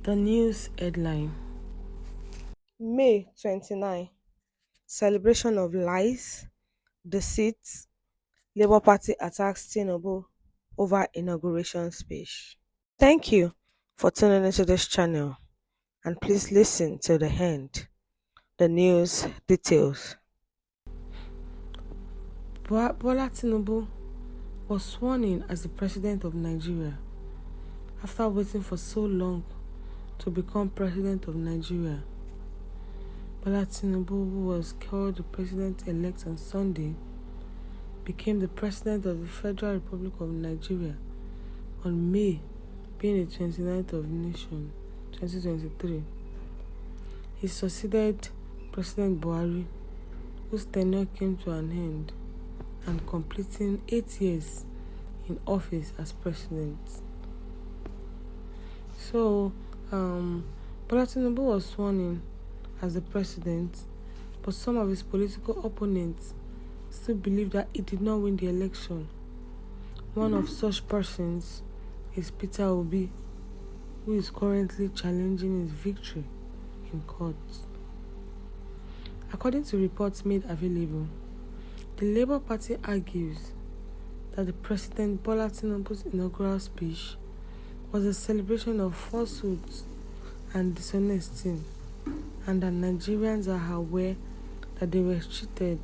The news headline: May 29, celebration of Lïês, Dêçêït, Labour Party attacks Tinubu over inauguration speech. Thank you for tuning into this channel and please listen to the end. The news details. Bola Tinubu was sworn in as the president of Nigeria after waiting for so long to become president of Nigeria. Bola Tinubu, who was called the president-elect on Sunday, became the president of the Federal Republic of Nigeria on May being the 29th of nation, 2023. He succeeded President Buhari, whose tenure came to an end, and completing 8 years in office as president. So, Bola Tinubu was sworn in as the president, but some of his political opponents still believe that he did not win the election. One of such persons is Peter Obi, who is currently challenging his victory in court. According to reports made available, the Labour Party argues that the President Bola Tinubu's inaugural speech was a celebration of falsehoods and dishonesty, and that Nigerians are aware that they were cheated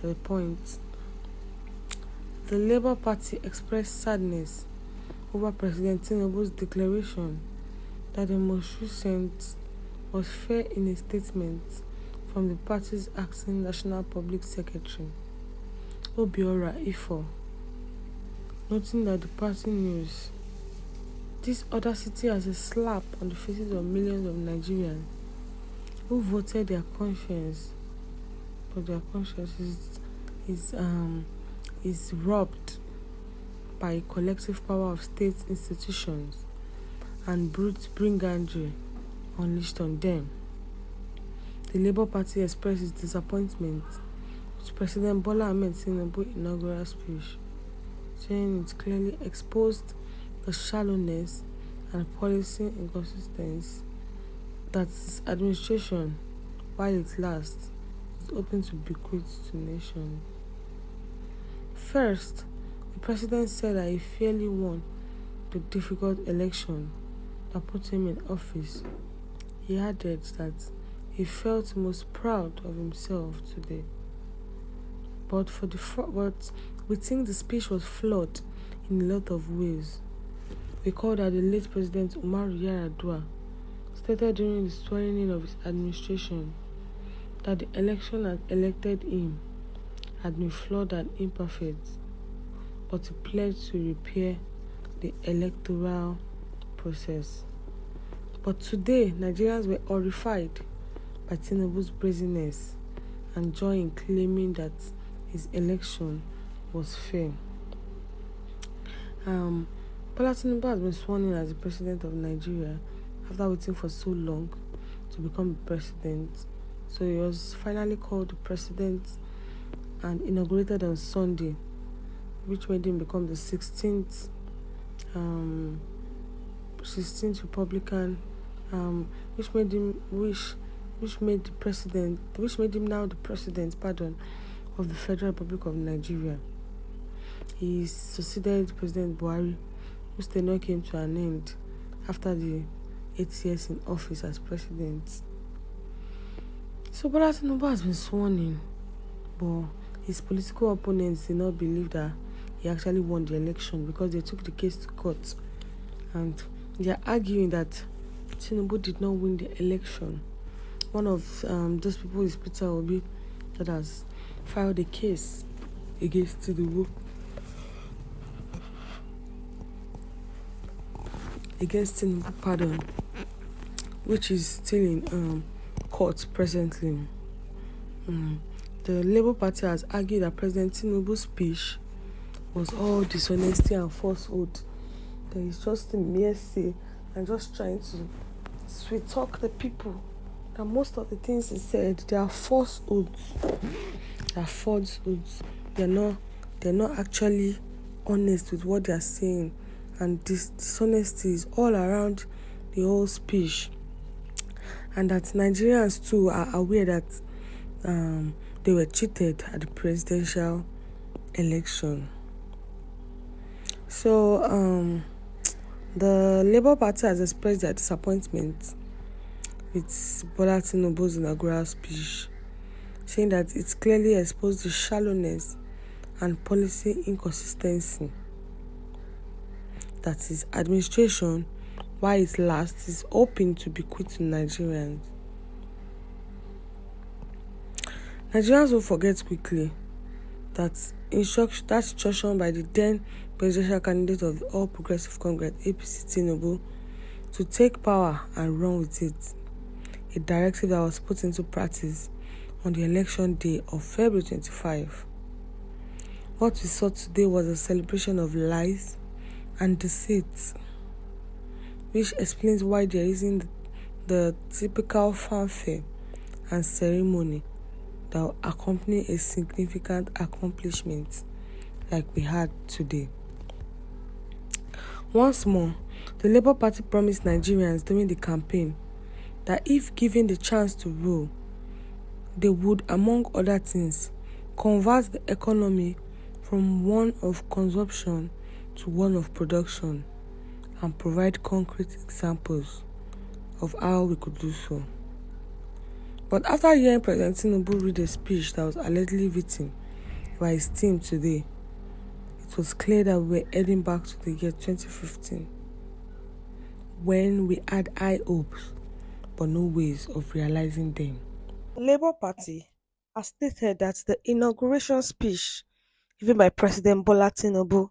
at the point. The Labour Party expressed sadness over President Tinubu's declaration that the most recent was fair in a statement from the party's acting National Public Secretary, Obiora Ifo, noting that the party news this audacity as a slap on the faces of millions of Nigerians who voted their conscience, but their conscience is robbed by a collective power of state institutions and brute brigandry unleashed on them. The Labour Party expressed its disappointment with President Bola Ahmed Tinubu's inaugural speech, saying it clearly exposed the shallowness and policy inconsistency that his administration, while it lasts, is hoping to bequeath to nations. First, the president said that he fairly won the difficult election that put him in office. He added that he felt most proud of himself today. But we think the speech was flawed in a lot of ways. Recall that the late President Umaru Yar'Adua stated during the swearing-in of his administration that the election that elected him had been flawed and imperfect, but he pledged to repair the electoral process. But today, Nigerians were horrified by Tinubu's brazenness and joy in claiming that his election was fair. Bola Tinubu has been sworn in as the president of Nigeria after waiting for so long to become the president. So he was finally called the president and inaugurated on Sunday, which made him become the 16th Republican, which made him now the president, of the Federal Republic of Nigeria. He succeeded President Buhari, whose tenure came to an end after the 8 years in office as president. So Bola Tinubu has been sworn in, but his political opponents did not believe that he actually won the election because they took the case to court, and they are arguing that Tinubu did not win the election. One of those people is Peter Obi, that has filed a case against Tinubu. Which is still in court presently. The Labour Party has argued that President Tinubu's speech was all dishonesty and falsehood. That he's just a mere say and just trying to sweet talk the people. That most of the things he said, they are falsehoods. They are falsehoods. They're not actually honest with what they are saying. And this dishonesty is all around the whole speech, and that Nigerians too are aware that they were cheated at the presidential election. So the Labour Party has expressed their disappointment with Bola Tinubu's inaugural speech, saying that it clearly exposed the shallowness and policy inconsistency that his administration, while it lasts, is hoping to bequeath to Nigerians. Nigerians will forget quickly that instruction by the then presidential candidate of the All Progressive Congress (APC) Tinubu to take power and run with it, a directive that was put into practice on the election day of February 25. What we saw today was a celebration of lies and deceit, which explains why there isn't the typical fanfare and ceremony that will accompany a significant accomplishment like we had today. Once more, the Labour Party promised Nigerians during the campaign that if given the chance to rule, they would, among other things, convert the economy from one of consumption to one of production, and provide concrete examples of how we could do so. But after hearing President Tinubu read a speech that was allegedly written by his team today, it was clear that we were heading back to the year 2015, when we had high hopes but no ways of realizing them. The Labour Party has stated that the inauguration speech given by President Bola Tinubu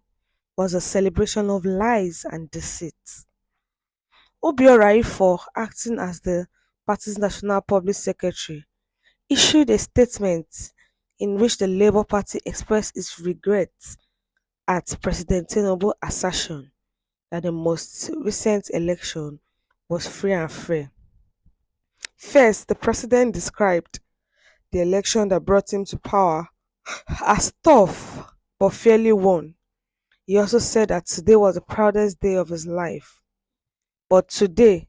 was a celebration of lies and deceit. Obiora, acting as the party's national public secretary, issued a statement in which the Labour Party expressed its regrets at President Tinubu's assertion that the most recent election was free and fair. First, the president described the election that brought him to power as tough but fairly won. He also said that today was the proudest day of his life. But today,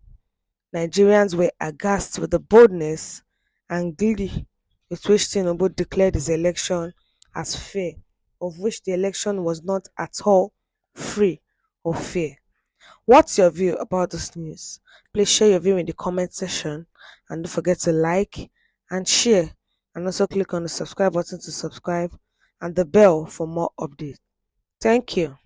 Nigerians were aghast with the boldness and glee with which Tinubu declared his election as fair, of which the election was not at all free or fair. What's your view about this news? Please share your view in the comment section, and don't forget to like and share, and also click on the subscribe button to subscribe and the bell for more updates. Thank you.